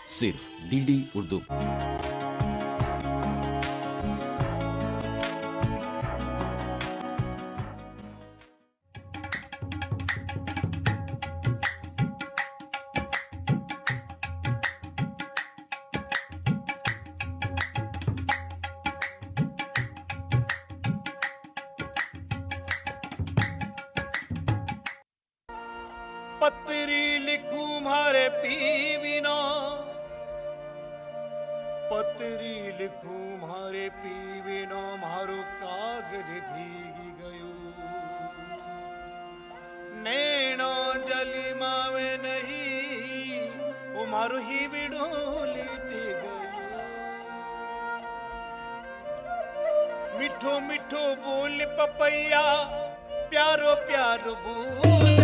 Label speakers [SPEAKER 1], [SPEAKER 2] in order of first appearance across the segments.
[SPEAKER 1] सिर्फ डीडी उर्दू।
[SPEAKER 2] पत्री लिखूं मारे पीविनो, पत्री लिखूं मारे पीविनो, मारो कागज भीगी गयो, नैनो जली मावे नहीं, वो मारो ही विडो लीटी गयो। मिठो मिठो बोल पपैया, प्यारो प्यारो बोल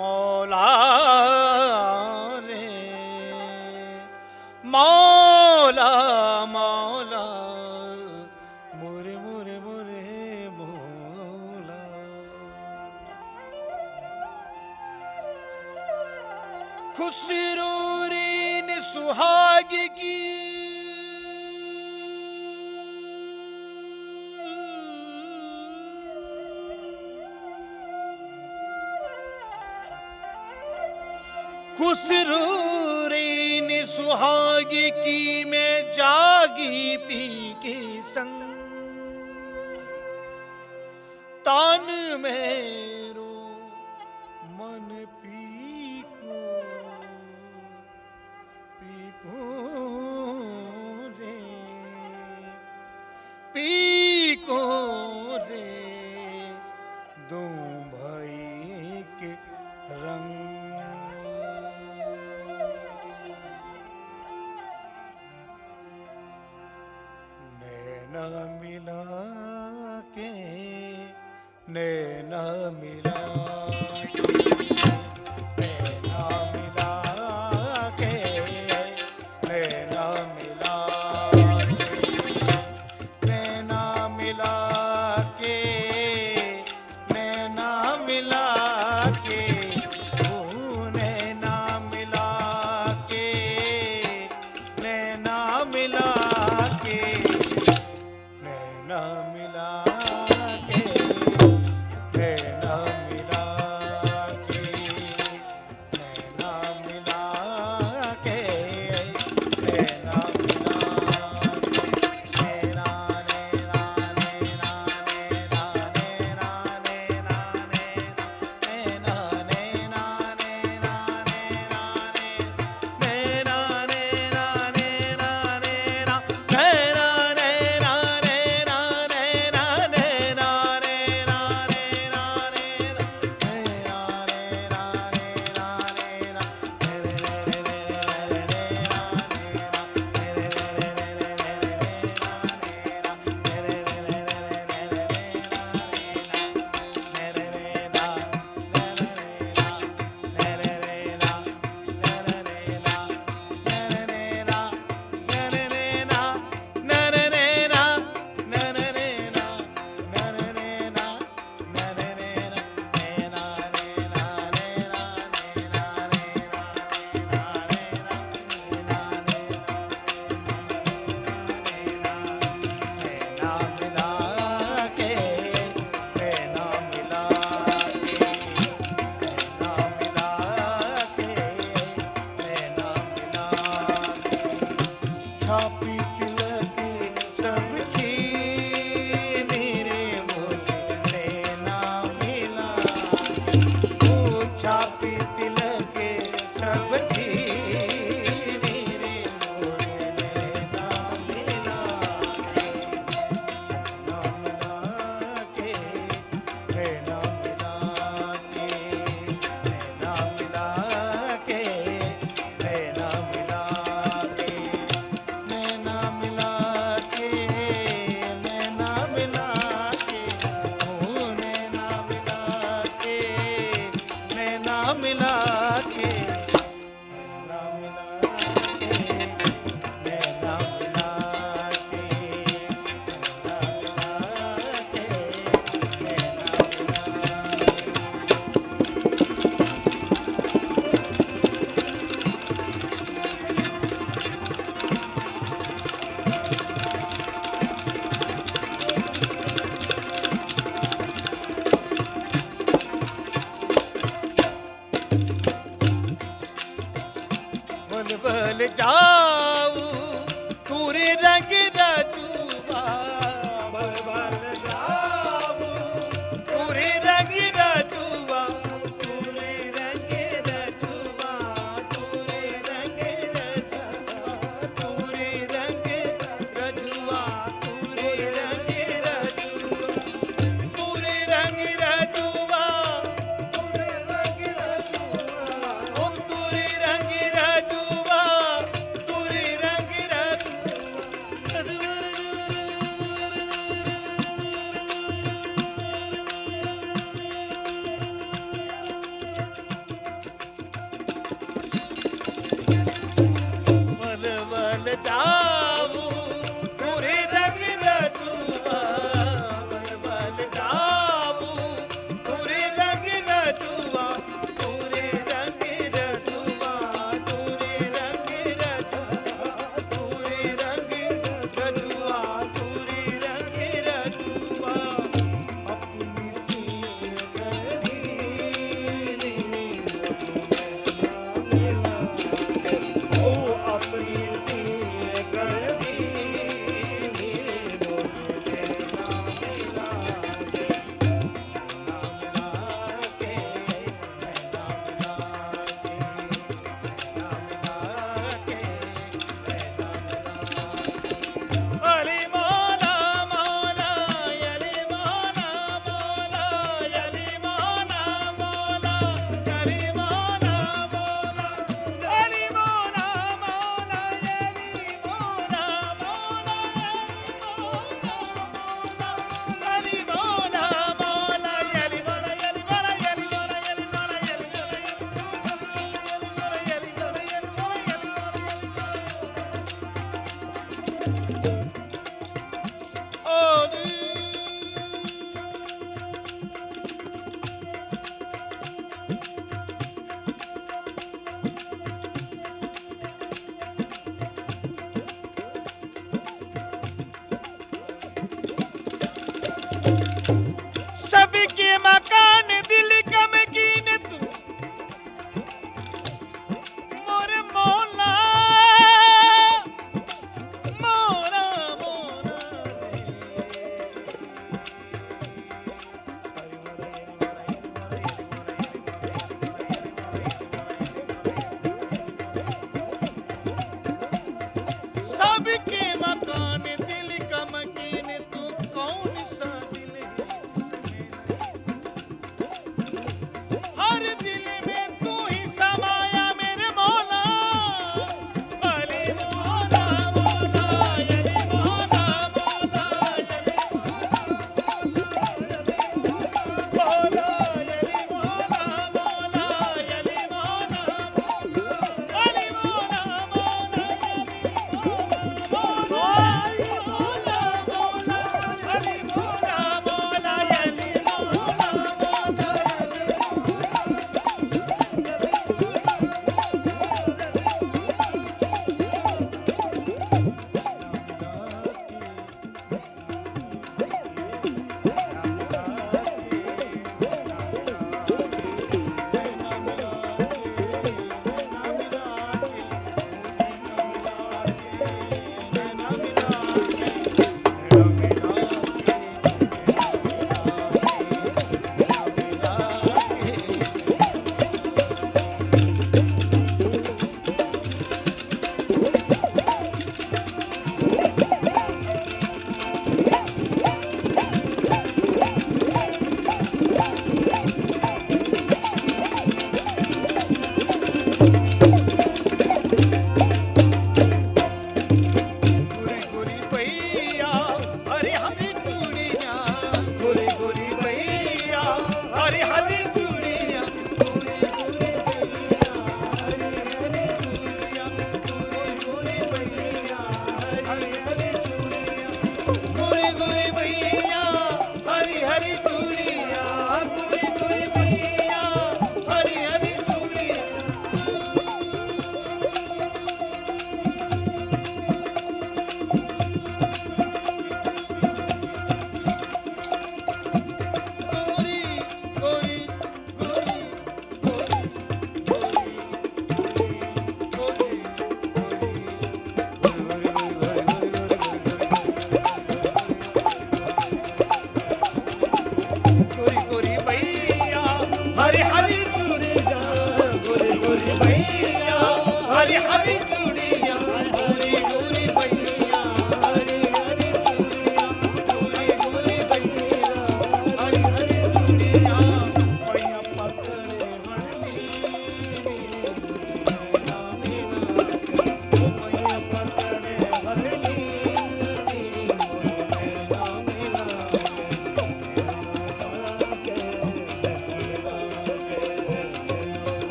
[SPEAKER 2] मौला रे मौला मौला मोरे मोरे मोरे मौला। खुसरूरी ने सुहाग की खुसरूरी ने सुहाग की मैं जागी पी के संग तान मेरो मन पीको पीको रे पीको रे दो भाई के रंग। नैना मिला के नैना मिला नैना मिला के नैना मिला नैना मिला के नैना मिला के नैना मिला के नैना मिला के नैना मिला के नैना मिला के नैना मिला के नैना मिला नैना नैना नैना नैना नैना नैना नैना नैना नैना नैना नैना नैना नैना छापी तिलक सब छीन रे मुझसे नैना मिला ओ छापी तिलक सब छीन रे मुझसे नैना मिला नैना मिला के नैना मिला के नैना मिला के नैना मिला के नैना मिला के नैना मिला के ओ नैना मिला के नैना मिला के नैना मिला के नैना मिला के नैना मिला के बल बल जाऊ तूरे रंग रजुआ बल बल जाऊ तूरे रंग रजुआ तूरे रंग रजुआ तूरे रंग रजुआ तूरे रंग रजुआ तूरे रंग रजुआ तूरे रंग रजुआ तूरे रंग रजुआ ओ तूरे रंग रजुआ तूरे रंग रजुआ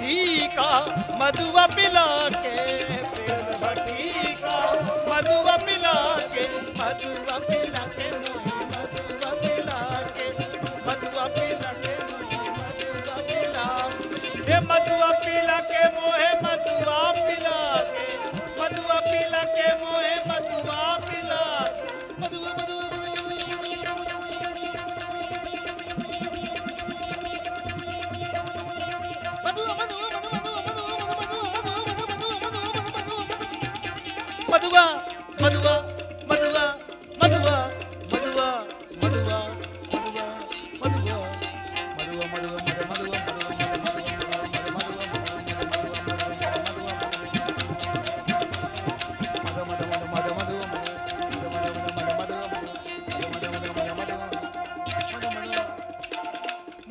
[SPEAKER 2] भट्टी का मधुआ पिला के, प्रेम भट्टी का मधुआ पिला के, मधुआ पिला के मोहे मधुआ पिला के, मधुआ पिला के मोहे मधुआ पिला, ये मधुआ पिला के मोहे मधुआ पिला के, मधुआ पिला के मोहे मधुआ पिला, मधुआ मधुआ मधुआ मधुआ मधुआ मधुआ मधुआ मधुआ मधुआ मधुआ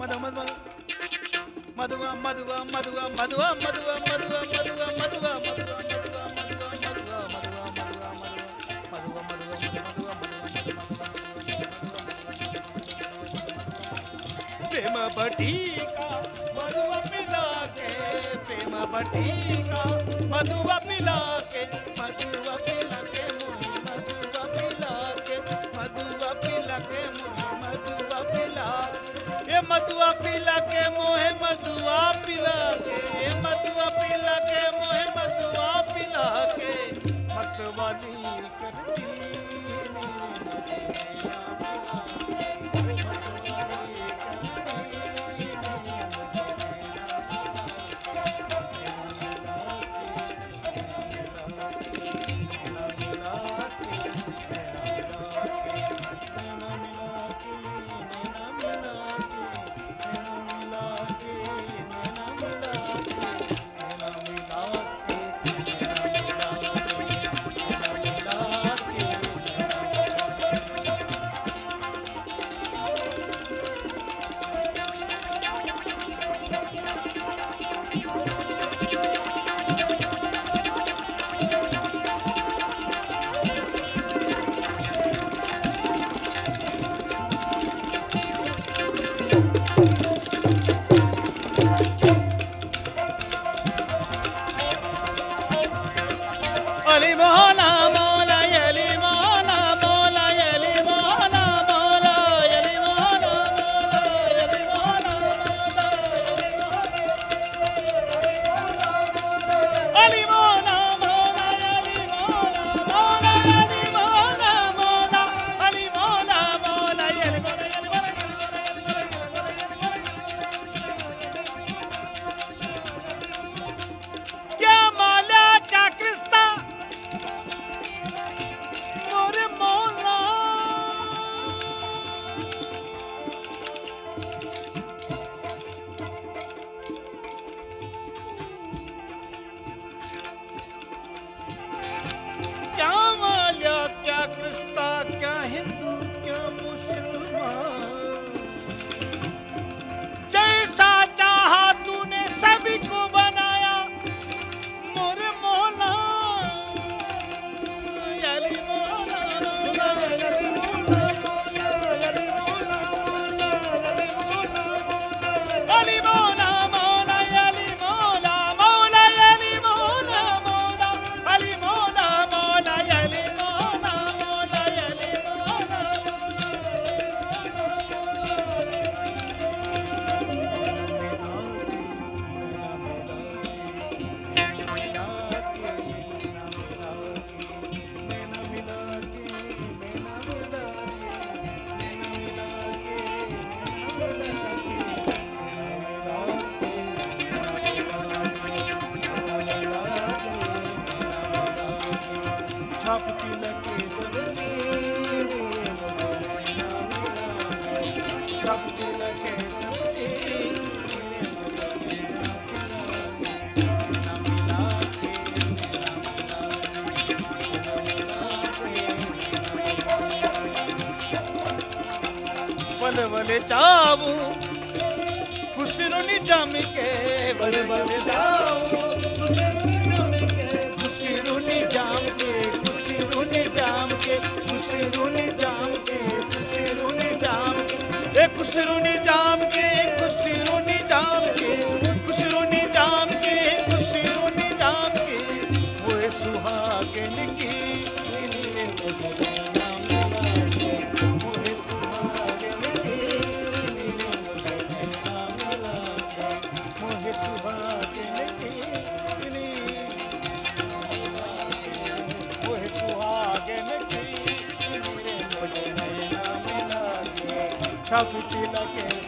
[SPEAKER 2] मधुआ मधुआ मधुआ मधुआ मधुआ मधुआ मधुआ प्रेम भट्टी का मधुआ पिला के, प्रेम भट्टी का मधुआ पिला के, मधुआ पिला के मोहे मधुआ पिला के, मधुआ पिला के मोहे मधुआ पिला, ये मधुआ पिला के मोहे मधुआ पिला के, ये मधुआ पिला के मोहे मधुआ पिला के, मतवाली करती अली मोला मोला यली मोला मोला यली मोला मोला यली मोला मोला यली मोला मोला अली मोला मोला यली मोला मोला यली मोला मोला अली मोला मोला यली मोला क्या माला क्या कृष्णा मोरे मौला क्या माल्या क्या क्रिस्ता क्या हिंदू क्या मुसलमान, जैसा चाहा तूने सभी को बनाया मोरे मौला, यली मौला यली मौला यली मौला अली मौला मौला यली मौला मौला यली मौला मौला अली मौला मौला यली मौला मौला यली मौला छापती लगे सब्जी, छापती लगे सब्जी, बल बल जाऊं खुसरुनी जम के, बल बल जाऊं खुसरुनी जाम के, खुसरुनी जाम के, खुसरुनी जाम के, खुसरुनी जाम के, खुसरुनी जाम के, खुसरुनी जाम के, खुसरुनी जाम छाप तिलके